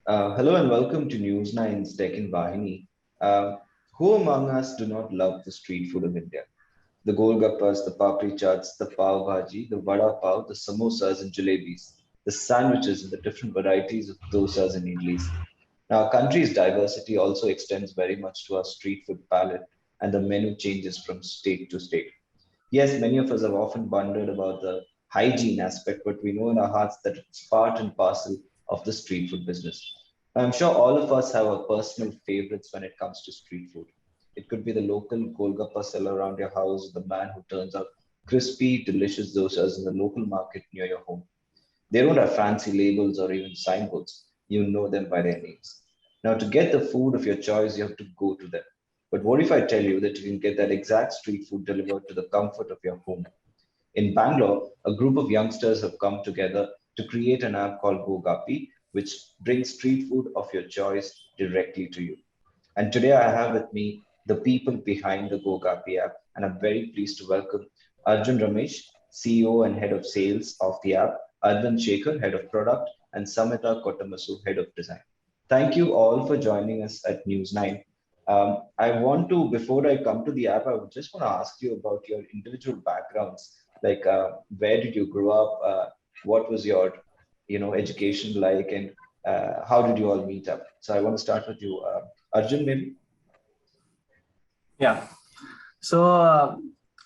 Hello and welcome to News Nine's Tech in Bahini. Who among us do not love the street food of India? The golgappas, the papri chaats, the pav bhaji, the vada pav, the samosas and jalebis, the sandwiches and the different varieties of dosas and idlis. Now, our country's diversity also extends very much to our street food palette, and the menu changes from state to state. Yes, many of us have often wondered about the hygiene aspect, but we know in our hearts that it's part and parcel of the street food business. I'm sure all of us have our personal favorites when it comes to street food. It could be the local Golgappa seller around your house, the man who turns out crispy, delicious dosas in the local market near your home. They don't have fancy labels or even signboards. You know them by their names. Now, to get the food of your choice, you have to go to them. But what if I tell you that you can get that exact street food delivered to the comfort of your home? In Bangalore, a group of youngsters have come together to create an app called Gogappi, which brings street food of your choice directly to you. And today I have with me the people behind the Gogappi app, and I'm very pleased to welcome Arjun Ramesh, CEO and Head of Sales of the app, Arvind Shekhar, Head of Product, and Samita Kotamasu, Head of Design. Thank you all for joining us at News 9. I want to, before I come to the app, I would just want to ask you about your individual backgrounds. Like, where did you grow up? What was your, education like, and how did you all meet up? So I want to start with you, Arjun, maybe. Yeah. So,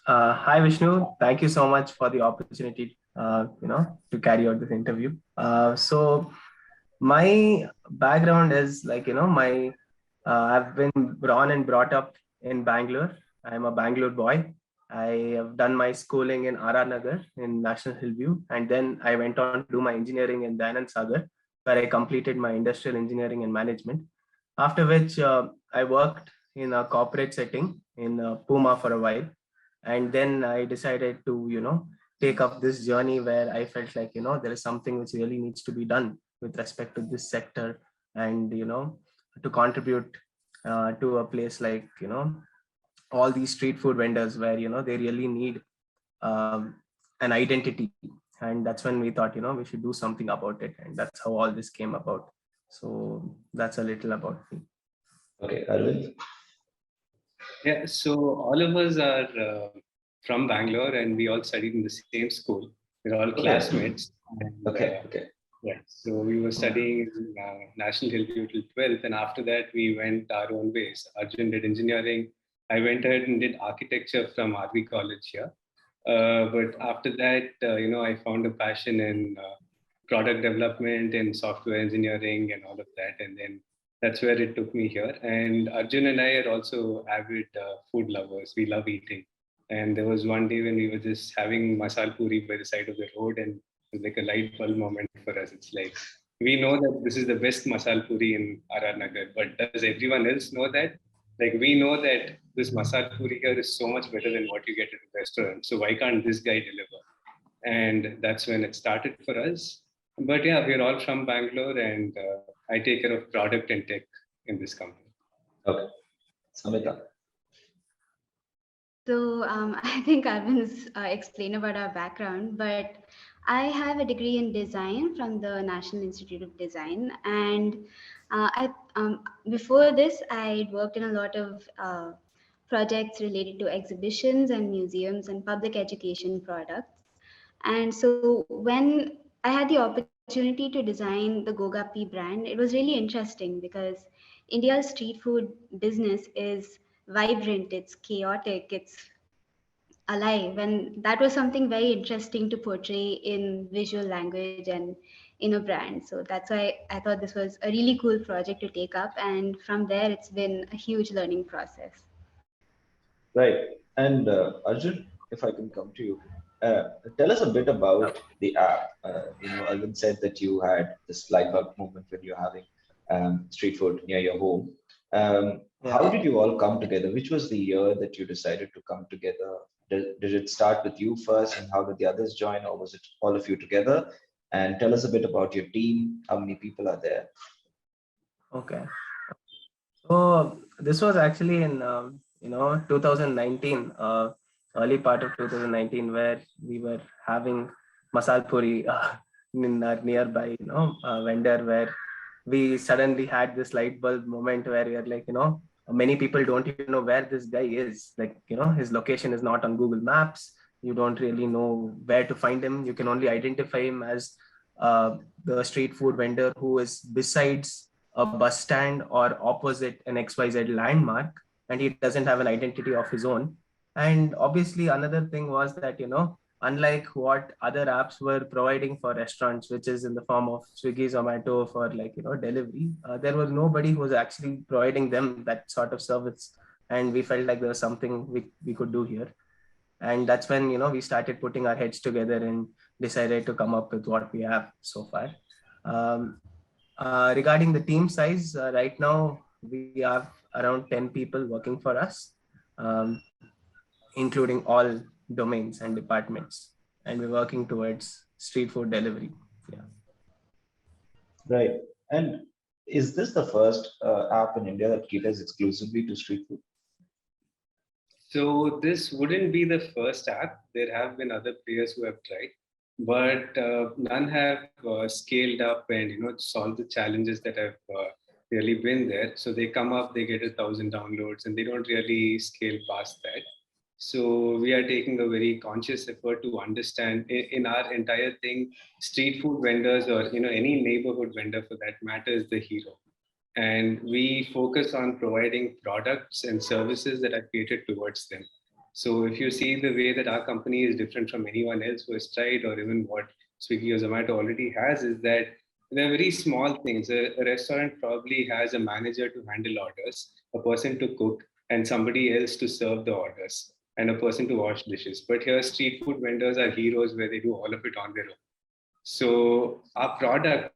hi Vishnu. Thank you so much for the opportunity, to carry out this interview. So, my background is I've been born and brought up in Bangalore. I'm a Bangalore boy. I have done my schooling in RR Nagar in National Hillview, and then I went on to do my engineering in Dayanand Sagar, where I completed my industrial engineering and management. After which, I worked in a corporate setting in Puma for a while, and then I decided to take up this journey where I felt like there is something which really needs to be done with respect to this sector, and to contribute to a place like all these street food vendors where they really need an identity. And that's when we thought we should do something about it, and that's how all this came about. So that's a little about me. Okay, Arvind. Yeah, so all of us are from Bangalore, and we all studied in the same school. We're all classmates. And, Okay. Yeah, so we were studying in National Hillview till 12th, and after that we went our own ways. Arjun did engineering. I went ahead and did architecture from RV College here. But after that, I found a passion in product development and software engineering and all of that, and then that's where it took me here. And Arjun and I are also avid food lovers. We love eating. And there was one day when we were just having masal puri by the side of the road, and it was like a light bulb moment for us. It's like, we know that this is the best masal puri in RR Nagar, but does everyone else know that? Like, we know that this masal puri here is so much better than what you get at a restaurant. So why can't this guy deliver? And that's when it started for us. But yeah, we're all from Bangalore, and I take care of product and tech in this company. Okay. Samita. So I think Arvind's explained about our background, but I have a degree in design from the National Institute of Design, and before this, I worked in a lot of projects related to exhibitions and museums and public education products. And so when I had the opportunity to design the Gogappi brand, it was really interesting because India's street food business is vibrant, it's chaotic, it's alive. And that was something very interesting to portray in visual language and in a brand. So that's why I thought this was a really cool project to take up. And from there, it's been a huge learning process. Right. And Arjun, if I can come to you, tell us a bit about the app. Arvind said that you had this light bulb moment when you're having street food near your home. How did you all come together? Which was the year that you decided to come together? Did it start with you first, and how did the others join, or was it all of you together? And tell us a bit about your team. How many people are there? Okay. So this was actually in 2019, early part of 2019, where we were having masal puri in our nearby vendor, where we suddenly had this light bulb moment where we are like, many people don't even know where this guy is. Like, his location is not on Google Maps. You don't really know where to find him. You can only identify him as the street food vendor who is besides a bus stand or opposite an XYZ landmark, and he doesn't have an identity of his own. And obviously, another thing was that, unlike what other apps were providing for restaurants, which is in the form of Swiggy, Zomato for like, delivery, there was nobody who was actually providing them that sort of service. And we felt like there was something we could do here. And that's when, we started putting our heads together and decided to come up with what we have so far. Regarding the team size, right now we have around 10 people working for us, um, including all domains and departments. And we're working towards street food delivery. Yeah. Right. And is this the first app in India that caters exclusively to street food? So this wouldn't be the first app. There have been other players who have tried, but none have scaled up and solved the challenges that have really been there. So they come up, they get 1,000 downloads, and they don't really scale past that. So we are taking a very conscious effort to understand in our entire thing, street food vendors or any neighborhood vendor for that matter is the hero, and we focus on providing products and services that are catered towards them. So if you see the way that our company is different from anyone else who has tried, or even what Swiggy or Zomato already has, is that they're very small things. A restaurant probably has a manager to handle orders, a person to cook, and somebody else to serve the orders, and a person to wash dishes. But here, street food vendors are heroes where they do all of it on their own. So our product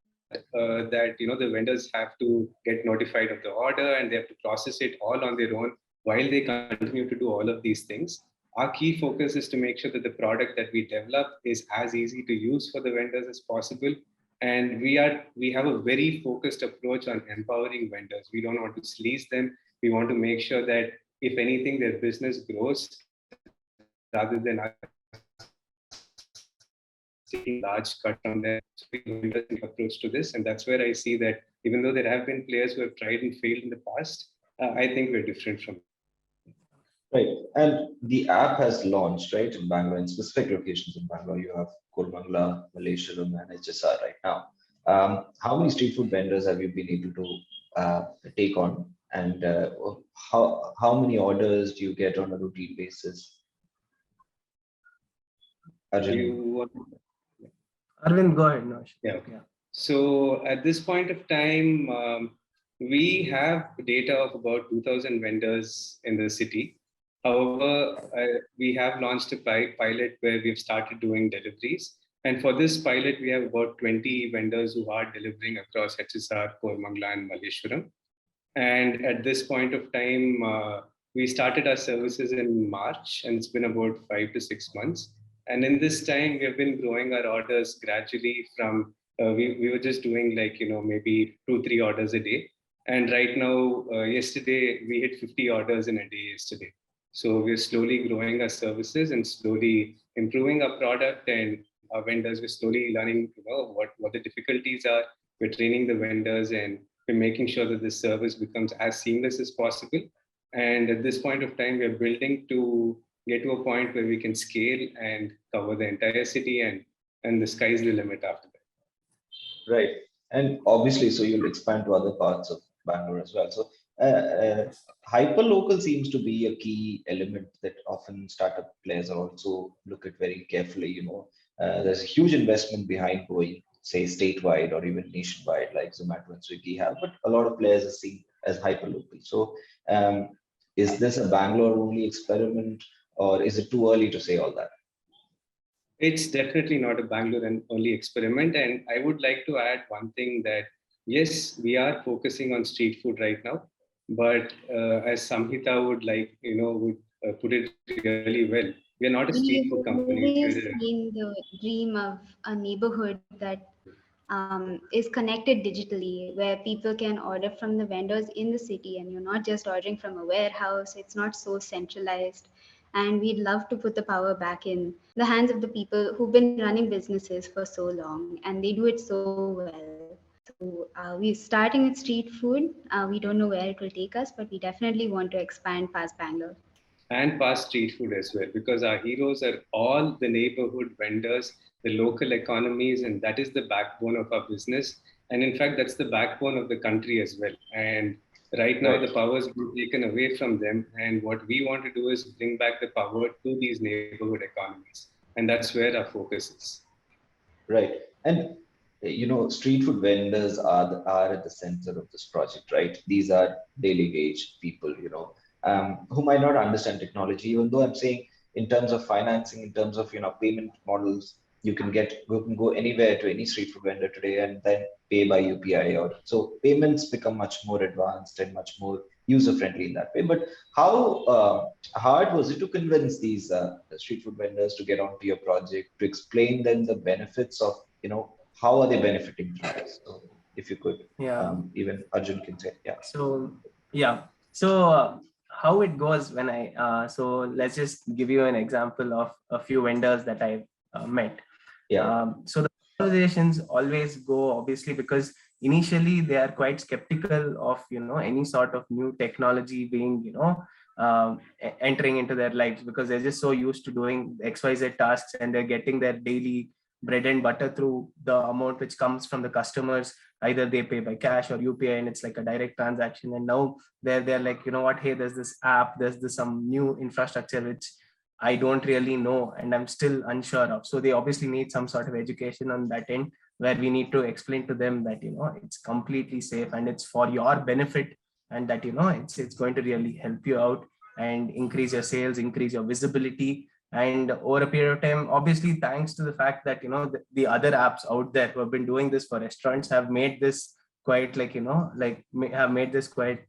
that the vendors have to get notified of the order and they have to process it all on their own while they continue to do all of these things. Our key focus is to make sure that the product that we develop is as easy to use for the vendors as possible. And we have a very focused approach on empowering vendors. We don't want to sleaze them. We want to make sure that if anything, their business grows rather than us taking large cut from them. So we have a very interesting approach to this. And that's where I see that even though there have been players who have tried and failed in the past, I think we're different from them. Right. And the app has launched, right, in Bangalore, in specific locations in Bangalore. You have Koramangala, Malleswaram, and HSR right now. How many street food vendors have you been able to take on? And how many orders do you get on a routine basis? Arjun? Arvind, go ahead. No, Yeah. Okay. So at this point of time, we have data of about 2,000 vendors in the city. However, we have launched a pilot where we've started doing deliveries. And for this pilot, we have about 20 vendors who are delivering across HSR, Koramangala, and Malleswaram. And at this point of time, we started our services in March, and it's been about 5 to 6 months. And in this time, we have been growing our orders gradually from, we were just doing like, maybe 2-3 orders a day. And right now, yesterday, we hit 50 orders in a day yesterday. So we're slowly growing our services and slowly improving our product and our vendors. We're slowly learning, what the difficulties are. We're training the vendors and we're making sure that the service becomes as seamless as possible. And at this point of time, we're building to get to a point where we can scale and cover the entire city, and the sky's the limit after that. Right. And obviously, so you'll expand to other parts of Bangalore as well. So hyper-local seems to be a key element that often startup players also look at very carefully. There's a huge investment behind going, say, statewide or even nationwide, like Zomato and Swiggy have, but a lot of players are seen as hyper-local. So is this a Bangalore-only experiment, or is it too early to say all that? It's definitely not a Bangalore and only experiment. And I would like to add one thing that, yes, we are focusing on street food right now, but as Samhita would put it really well, we are not a street food company. We've seen the dream of a neighborhood that is connected digitally, where people can order from the vendors in the city, and you're not just ordering from a warehouse. It's not so centralized. And we'd love to put the power back in the hands of the people who've been running businesses for so long, and they do it so well. So we're starting with street food. We don't know where it will take us, but we definitely want to expand past Bangalore. And past street food as well, because our heroes are all the neighborhood vendors, the local economies, and that is the backbone of our business. And in fact, that's the backbone of the country as well. And right now, the power has been taken away from them. And what we want to do is bring back the power to these neighborhood economies. And that's where our focus is. Right. And street food vendors are at the center of this project, right? These are daily wage people, who might not understand technology, even though I'm saying in terms of financing, in terms of payment models, you can go anywhere to any street food vendor today and then pay by UPI, or so payments become much more advanced and much more user friendly in that way. But how hard was it to convince these street food vendors to get onto your project, to explain them the benefits of, how are they benefiting from this? So if you could, even Arjun can say, yeah. So how it goes when so let's just give you an example of a few vendors that I've met. So the conversations always go, obviously, because initially they are quite skeptical of any sort of new technology being entering into their lives, because they're just so used to doing XYZ tasks and they're getting their daily bread and butter through the amount which comes from the customers. Either they pay by cash or UPI, and it's like a direct transaction. And now they're like, what, hey, there's this app, there's this some new infrastructure which I don't really know and I'm still unsure of. So they obviously need some sort of education on that end, where we need to explain to them that it's completely safe and it's for your benefit, and that it's going to really help you out and increase your sales, increase your visibility. And over a period of time, obviously, thanks to the fact that the other apps out there who have been doing this for restaurants have made this quite have made this quite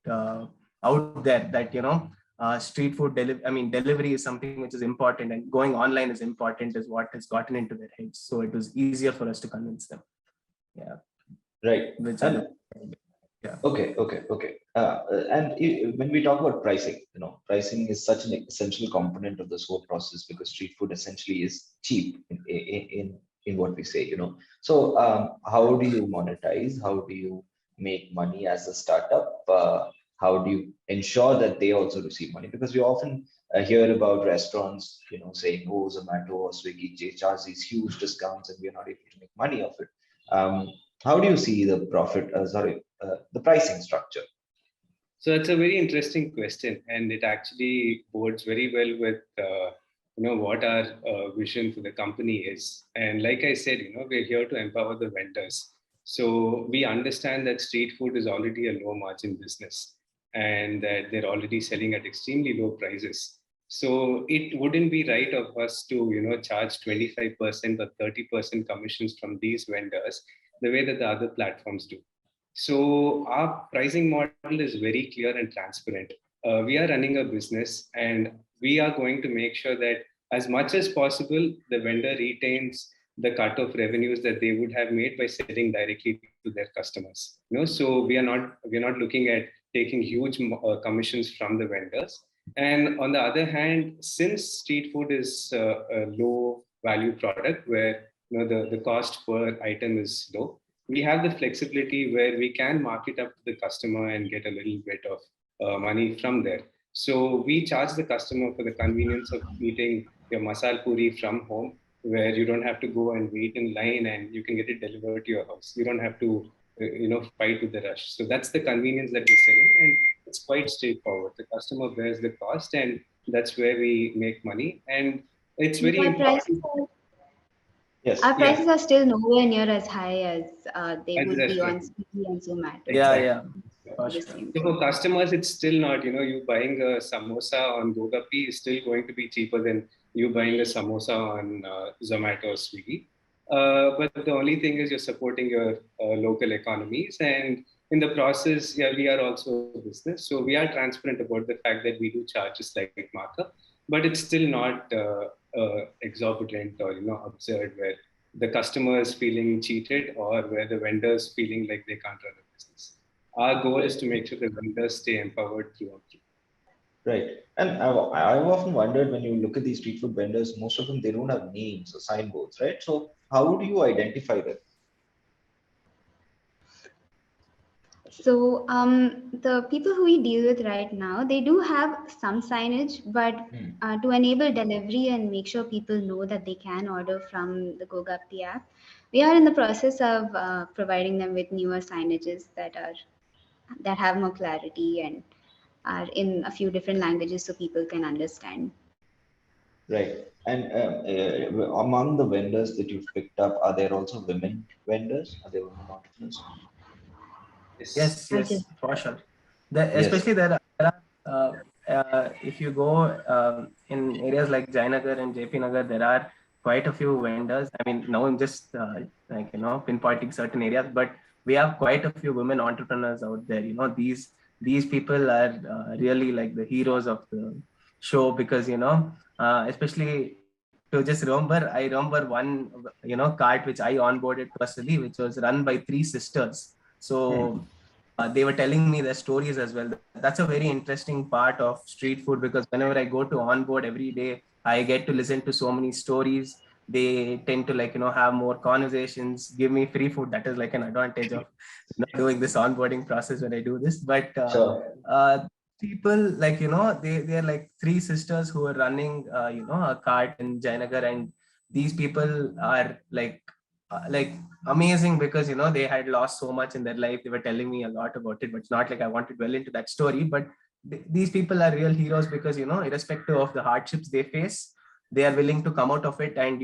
out there, that street food delivery is something which is important, and going online is important, is what has gotten into their heads. So it was easier for us to convince them. Right. Okay. And when we talk about pricing, pricing is such an essential component of this whole process, because street food essentially is cheap in what we say, So how do you monetize? How do you make money as a startup? How do you ensure that they also receive money? Because we often hear about restaurants, saying, "Oh, Zomato or Swiggy, they charge these huge discounts, and we are not able to make money of it." How do you see the the pricing structure? So it's a very interesting question, and it actually bodes very well with what our vision for the company is. And like I said, we're here to empower the vendors. So we understand that street food is already a low margin business, and that they're already selling at extremely low prices. So it wouldn't be right of us to charge 25% or 30% commissions from these vendors the way that the other platforms do. So our pricing model is very clear and transparent. We are running a business, and we are going to make sure that as much as possible, the vendor retains the cut of revenues that they would have made by selling directly to their customers. So we are not looking at taking huge commissions from the vendors. And on the other hand, since street food is a low value product where the cost per item is low, we have the flexibility where we can mark it up to the customer and get a little bit of money from there. So we charge the customer for the convenience of eating your masal puri from home, where you don't have to go and wait in line and you can get it delivered to your house. You don't have to, fight with the rush. So that's the convenience that we're selling, and it's quite straightforward. The customer bears the cost, and that's where we make money. And it's very important. Our prices are still nowhere near as high as they would be on Swiggy and Zomato. So for customers, it's still not, you buying a samosa on Gogappi is still going to be cheaper than you buying a samosa on Zomato or Swiggy. But the only thing is you're supporting your local economies. And in the process, we are also a business. So we are transparent about the fact that we do charge a slight markup, but it's still not exorbitant or absurd, where the customer is feeling cheated or where the vendor is feeling like they can't run a business. Our goal is to make sure the vendors stay empowered through and through. Right. And I've often wondered, when you look at these street food vendors, most of them, they don't have names or signboards, right? So how do you identify them? So the people who we deal with right now, they do have some signage, but to enable delivery and make sure people know that they can order from the Gogappi app, we are in the process of providing them with newer signages that have more clarity and are in a few different languages so people can understand. Right. And among the vendors that you've picked up, are there also women vendors? Are there women entrepreneurs? Yes. Yes, Okay. yes, for sure. Yes. Especially if you go in areas like Jainagar and JP Nagar, there are quite a few vendors. I mean, now I'm just pinpointing certain areas, but we have quite a few women entrepreneurs out there. These people are really like the heroes of the show because especially to just remember, I remember one cart which I onboarded personally, which was run by three sisters. So they were telling me their stories as well. That's a very interesting part of street food because whenever I go to onboard every day, I get to listen to so many stories. They tend to have more conversations, give me free food. That is like an advantage of doing this onboarding process when I do this. But Sure. people they're like three sisters who are running a cart in Jainagar, and these people are like amazing because they had lost so much in their life. They were telling me a lot about it, but it's not like I want to dwell into that story. But these people are real heroes because irrespective of the hardships they face, they are willing to come out of it and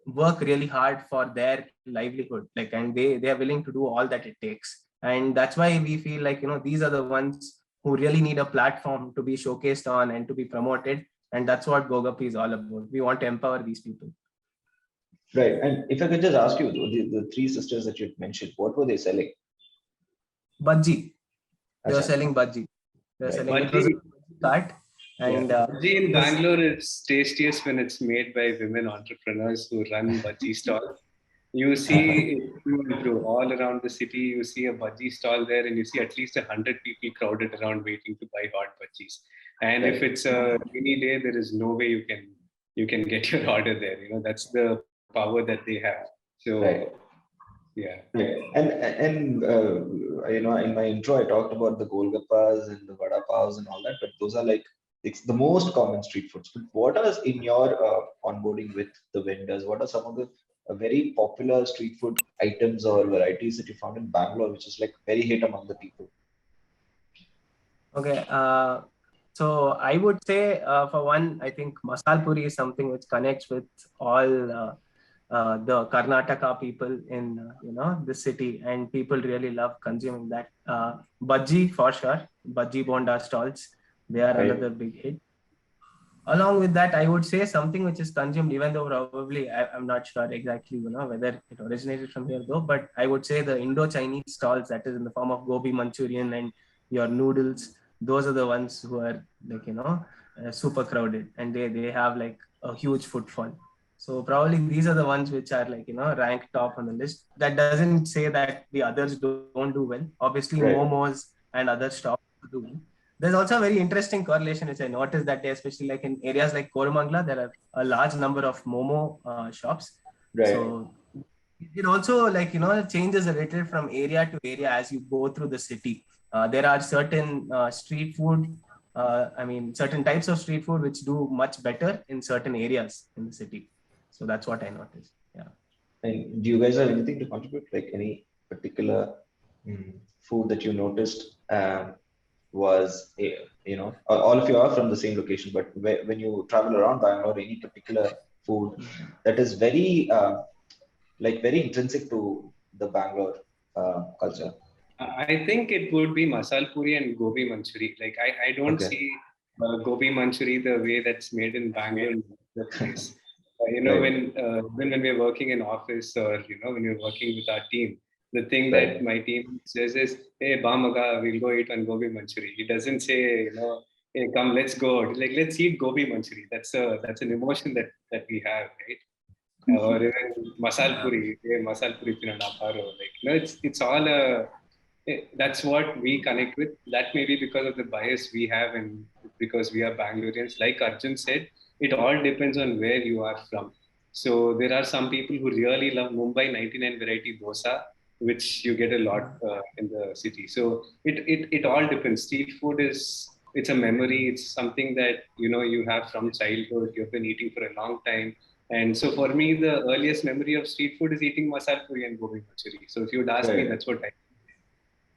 work really hard for their livelihood, and they are willing to do all that it takes. And that's why we feel like these are the ones who really need a platform to be showcased on and to be promoted. And that's what Gogappi is all about. We want to empower these people. Right. And if I could just ask you, the three sisters that you mentioned, what were they selling? Bhaji. They were Acha. selling bhaji. They were Right. selling, it was a Bhaji, cart. Yeah. And bhaji in it was, Bangalore is tastiest when it's made by women entrepreneurs who run bhaji stalls. You see it through and through all around the city. You see a bhaji stall there, and you see at least 100 people crowded around waiting to buy hot bhajis. And if Right. it's a rainy day, there is no way you can get your order there. That's the power that they have. So Right. yeah. Right. And in my intro, I talked about the Golgappas and the Vada Pavs and all that, but those are like it's the most common street foods. But what are in your onboarding with the vendors? What are some of the very popular street food items or varieties that you found in Bangalore, which is like very hit among the people? okay. So I would say, for one, I think masal puri is something which connects with all the Karnataka people in the city, and people really love consuming that. Bhaji for sure, bhaji bonda stalls, they are Right. another big hit. Along with that, I would say something which is consumed, even though probably I'm not sure exactly whether it originated from here though, but I would say the Indo-Chinese stalls, that is in the form of gobi Manchurian and your noodles. Those are the ones who are super crowded, and they have like a huge footfall. So probably these are the ones which are ranked top on the list. That doesn't say that the others don't do well. Obviously, Right. momos and other shops do well. There's also a very interesting correlation which I noticed that day, especially like in areas like Koramangala, there are a large number of momo shops. Right. So it also changes a little from area to area as you go through the city. There are certain street food, certain types of street food which do much better in certain areas in the city. So that's what I noticed. Yeah. And do you guys have anything to contribute? Like any particular food that you noticed was, all of you are from the same location, but when you travel around Bangalore, any particular food that is very intrinsic to the Bangalore culture? I think it would be masal puri and gobi manchuri. Like I don't Okay. see gobi manchuri the way that's made in Bangalore in the place. Right. When we're working in office or when we're working with our team, the thing that Right. my team says is, "Hey, Bamaga, we'll go eat on gobi manchuri." He doesn't say, "Hey, come, let's go." Like, let's eat gobi manchuri. That's an emotion that we have, right? Or even masal Yeah. puri, hey, masal puri tinana paro. Like, it's all that's what we connect with. That may be because of the bias we have and because we are Bangaloreans. Like Arjun said, it all depends on where you are from. So there are some people who really love Mumbai 99 variety dosa. which you get a lot in the city. So it all depends. Street food it's a memory. It's something that you have from childhood. You've been eating for a long time. And so for me, the earliest memory of street food is eating masala puri and gobi manchuri. So if you'd ask me, Right. that's what I.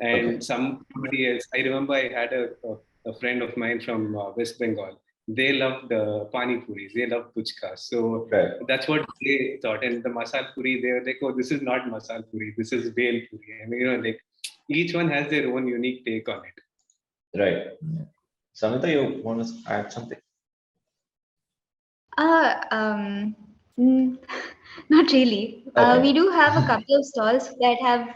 Okay. And somebody else, I remember I had a friend of mine from West Bengal. They loved pani puris. They loved puchkas. So Right. that's what they thought. And the masala puri, they were like, oh, this is not masala puri. This is bel puri. And like each one has their own unique take on it. Right. Samita, you want to add something? Uh, um, mm, Not really. Okay. We do have a couple of stalls that have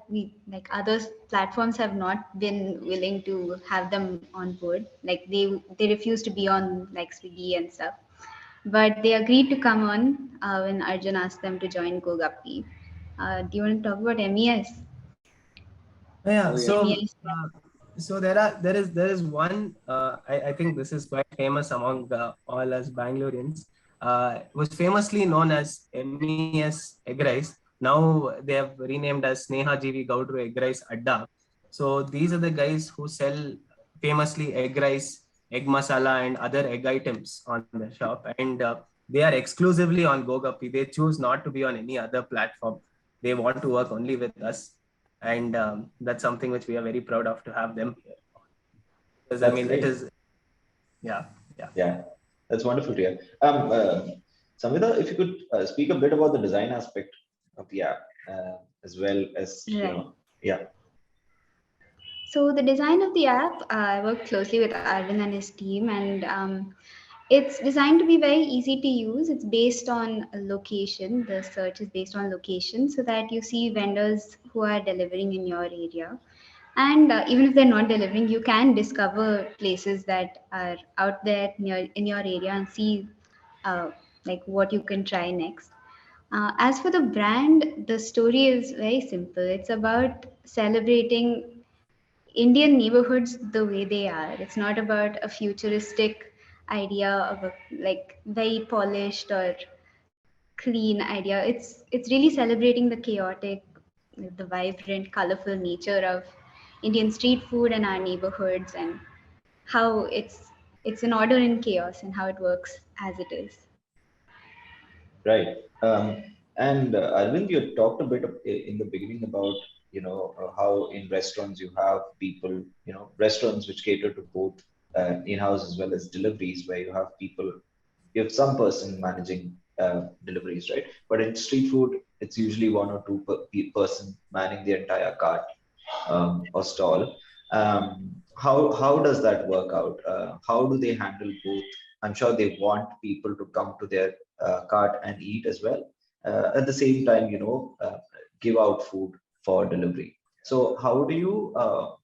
we like other platforms have not been willing to have them on board. Like they refuse to be on like Swiggy and stuff. But they agreed to come on when Arjun asked them to join Gogappi. Do you want to talk about MES? Yeah. Oh, yeah. MES. So there is one. I think this is quite famous among all us Bangaloreans. Was famously known as MES Egg Rice. Now they have renamed as Sneha GV Gaudru Egg Rice Adda. So these are the guys who sell famously egg rice, egg masala, and other egg items on the shop. And they are exclusively on Gogappi. They choose not to be on any other platform. They want to work only with us. And that's something which we are very proud of to have them here. Because I That's mean, great. it is, yeah. Yeah, that's wonderful to hear. Samvita, if you could speak a bit about the design aspect of the app, as well as, Right. yeah. So the design of the app, I worked closely with Arvind and his team, and it's designed to be very easy to use. It's based on a location. The search is based on location, so that you see vendors who are delivering in your area. And even if they're not delivering, you can discover places that are out there near in your area and see like what you can try next. As for the brand, the story is very simple. It's about celebrating Indian neighborhoods the way they are. It's not about a futuristic idea of a like very polished or clean idea. It's really celebrating the chaotic, the vibrant, colorful nature of Indian street food and our neighborhoods and how it's an order in chaos and how it works as it is. Right. And Arvind, you talked a bit in the beginning about, how in restaurants you have people, restaurants which cater to both in-house as well as deliveries, where you have people, you have some person managing deliveries, right? But in street food, it's usually one or two person manning the entire cart or stall. How does that work out? How do they handle both? I'm sure they want people to come to their cart and eat as well. At the same time, give out food for delivery. So how do you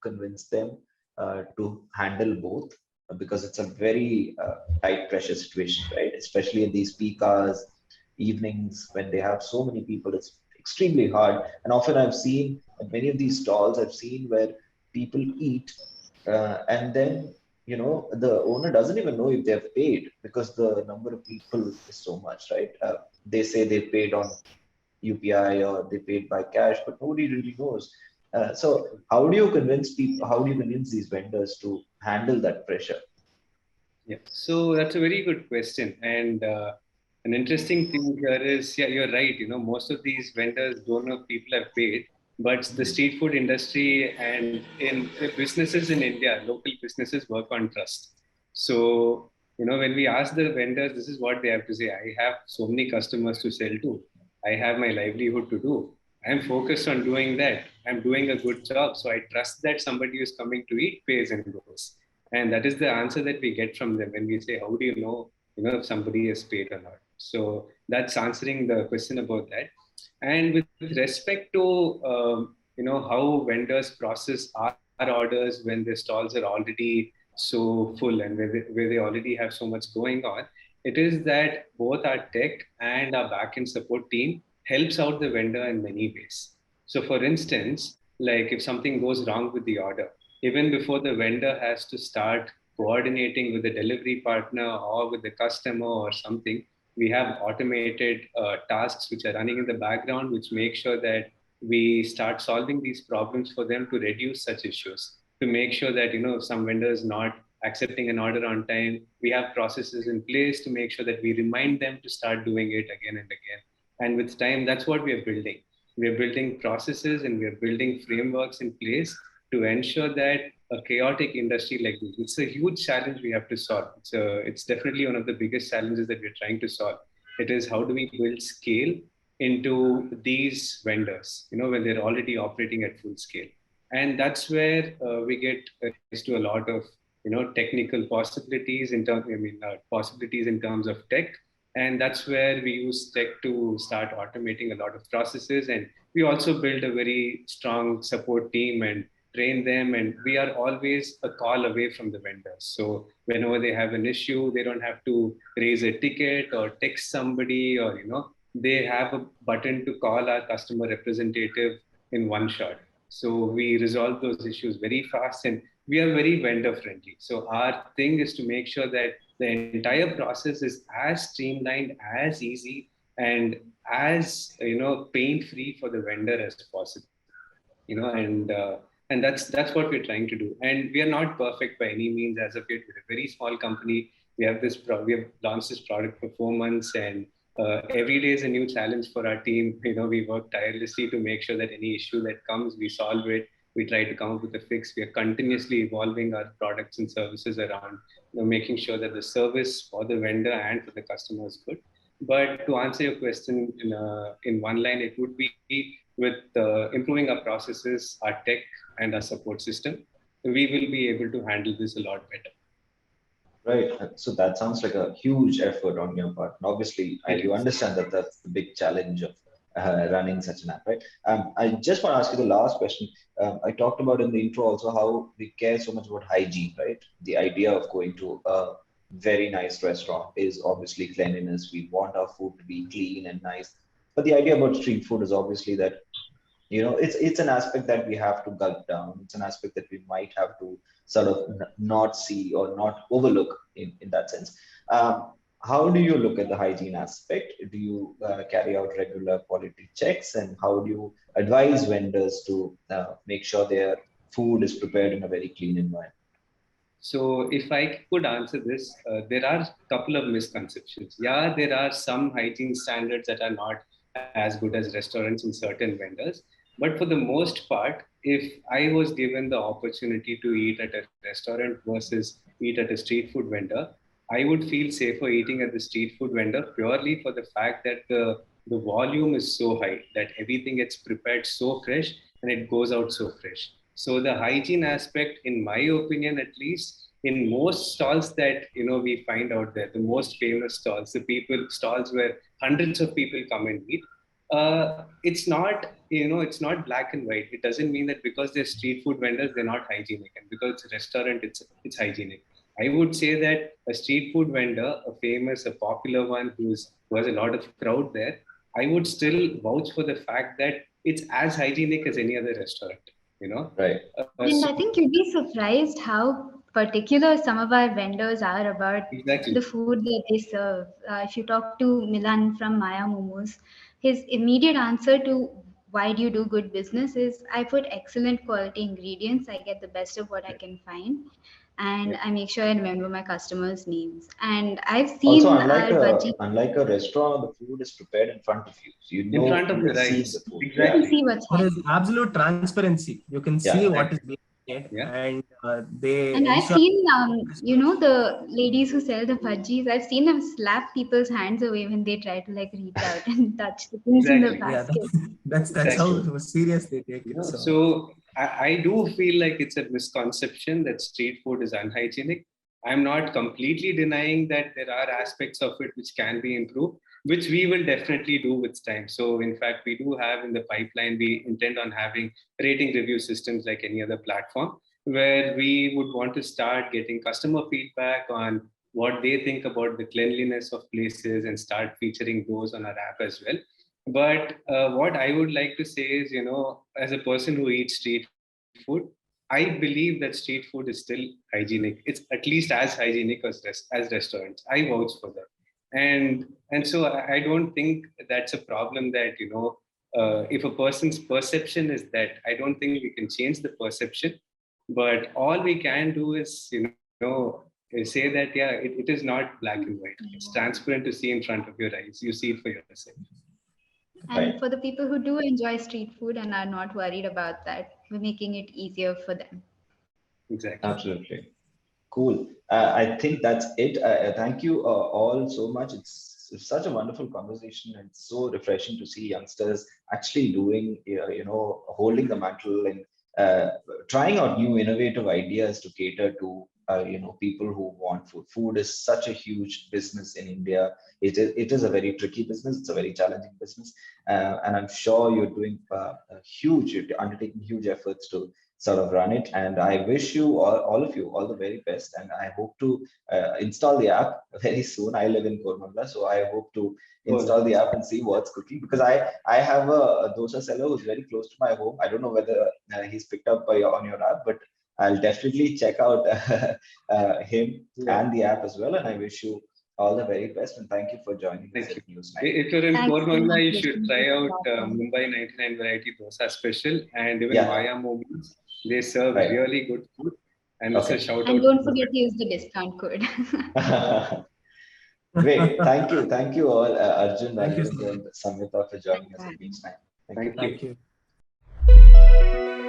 convince them to handle both? Because it's a very tight pressure situation, right? Especially in these peak hours, evenings when they have so many people, it's extremely hard. And often I've seen at many of these stalls, I've seen where people eat and then the owner doesn't even know if they've paid because the number of people is so much, right? They say they paid on UPI or they paid by cash, but nobody really knows. So how do you convince people? How do you convince these vendors to handle that pressure? Yeah, so that's a very good question. And an interesting thing here is, yeah, you're right. Most of these vendors don't know if people have paid, but the street food industry and in businesses in India, local businesses work on trust. So, when we ask the vendors, this is what they have to say. I have so many customers to sell to. I have my livelihood to do. I'm focused on doing that. I'm doing a good job. So I trust that somebody who's coming to eat pays and goes. And that is the answer that we get from them when we say, how do if somebody is paid or not? So that's answering the question about that. And with respect to how vendors process our orders when the stalls are already so full and where they already have so much going on, it is that both our tech and our backend support team helps out the vendor in many ways. So for instance, like if something goes wrong with the order, even before the vendor has to start coordinating with the delivery partner or with the customer or something, We have automated tasks which are running in the background, which make sure that we start solving these problems for them to reduce such issues, to make sure that, if some vendors not accepting an order on time, we have processes in place to make sure that we remind them to start doing it again and again. And with time, that's what we are building. We are building processes and we are building frameworks in place to ensure that a chaotic industry like this, it's a huge challenge we have to solve. It's definitely one of the biggest challenges that we're trying to solve. It is, how do we build scale into these vendors, when they're already operating at full scale. And that's where we get raised to a lot of, technical possibilities possibilities in terms of tech. And that's where we use tech to start automating a lot of processes. And we also build a very strong support team and train them. And we are always a call away from the vendors. So whenever they have an issue, they don't have to raise a ticket or text somebody, or, they have a button to call our customer representative in one shot. So we resolve those issues very fast, and we are very vendor friendly. So our thing is to make sure that the entire process is as streamlined, as easy, and as, pain free for the vendor as possible. And that's what we're trying to do. And we are not perfect by any means. As of yet, we're a very small company. We have launched this product for 4 months, and every day is a new challenge for our team. We work tirelessly to make sure that any issue that comes, we solve it. We try to come up with a fix. We are continuously evolving our products and services around, making sure that the service for the vendor and for the customer is good. But to answer your question in one line, it would be with improving our processes, our tech, and our support system, we will be able to handle this a lot better. Right. So that sounds like a huge effort on your part. And obviously, you understand that that's the big challenge of running such an app, right? I just want to ask you the last question. I talked about in the intro also how we care so much about hygiene, right? The idea of going to a very nice restaurant is obviously cleanliness. We want our food to be clean and nice. But the idea about street food is obviously that, it's an aspect that we have to gulp down. It's an aspect that we might have to sort of not see or not overlook in that sense. How do you look at the hygiene aspect? Do you carry out regular quality checks, and how do you advise vendors to make sure their food is prepared in a very clean environment? So if I could answer this, there are a couple of misconceptions. Yeah, there are some hygiene standards that are not as good as restaurants in certain vendors. But for the most part, if I was given the opportunity to eat at a restaurant versus eat at a street food vendor, I would feel safer eating at the street food vendor purely for the fact that the volume is so high, that everything gets prepared so fresh and it goes out so fresh. So the hygiene aspect, in my opinion, at least, in most stalls that we find out there, the most famous stalls, stalls where hundreds of people come and eat, it's not black and white. It doesn't mean that because they're street food vendors, they're not hygienic, and because it's a restaurant, it's hygienic. I would say that a street food vendor, a popular one who has a lot of crowd there, I would still vouch for the fact that it's as hygienic as any other restaurant. Right. And I think you'd be surprised how particular some of our vendors are about the food that they serve. If you talk to Milan from Maya Momos, his immediate answer to why do you do good business is, I put excellent quality ingredients, I get the best of what I can find, and I make sure I remember my customers' names. And I've seen also, unlike a restaurant, the food is prepared in front of you. So in front of your eyes. The food. Exactly. You can see what's happening. There is absolute transparency. You can see what is being made, and they. And I've seen, the ladies who sell the bhajis. I've seen them slap people's hands away when they try to reach out and touch the things in the basket. That's how serious they take it. So I do feel like it's a misconception that street food is unhygienic. I'm not completely denying that there are aspects of it which can be improved, which we will definitely do with time. So in fact, we do have in the pipeline, we intend on having rating review systems like any other platform, where we would want to start getting customer feedback on what they think about the cleanliness of places and start featuring those on our app as well. But what I would like to say is, as a person who eats street food, I believe that street food is still hygienic. It's at least as hygienic as restaurants. I vouch for that. And so I don't think that's a problem that, if a person's perception is that, I don't think we can change the perception, but all we can do is, say that, yeah, it is not black and white. It's transparent to see in front of your eyes. You see it for yourself. And for the people who do enjoy street food and are not worried about that, we're making it easier for them. Exactly. Absolutely. Cool. I think that's it. Thank you all so much. It's such a wonderful conversation, and it's so refreshing to see youngsters actually doing, holding the mantle and trying out new innovative ideas to cater to, people who want food. Food is such a huge business in India. It is a very tricky business. It's a very challenging business, and I'm sure you're doing you're undertaking huge efforts to sort of run it. And I wish you all of you all the very best. And I hope to install the app very soon. I live in Koramangala, so I hope to install the app and see what's cooking, because I have a dosa seller who's very close to my home. I don't know whether he's picked up on your app, but I'll definitely check out him and the app as well. And I wish you all the very best, and thank you for joining us at News 9. If you're in Koramangala, you should try out Mumbai 99 variety dosa special, and even Maya Moments. They serve really good food, and it's a shout out. And don't forget to use the discount code. Great, thank you all, Arjun, Rajesh, and Samhita for joining us at News 9. Thank you. Thank you.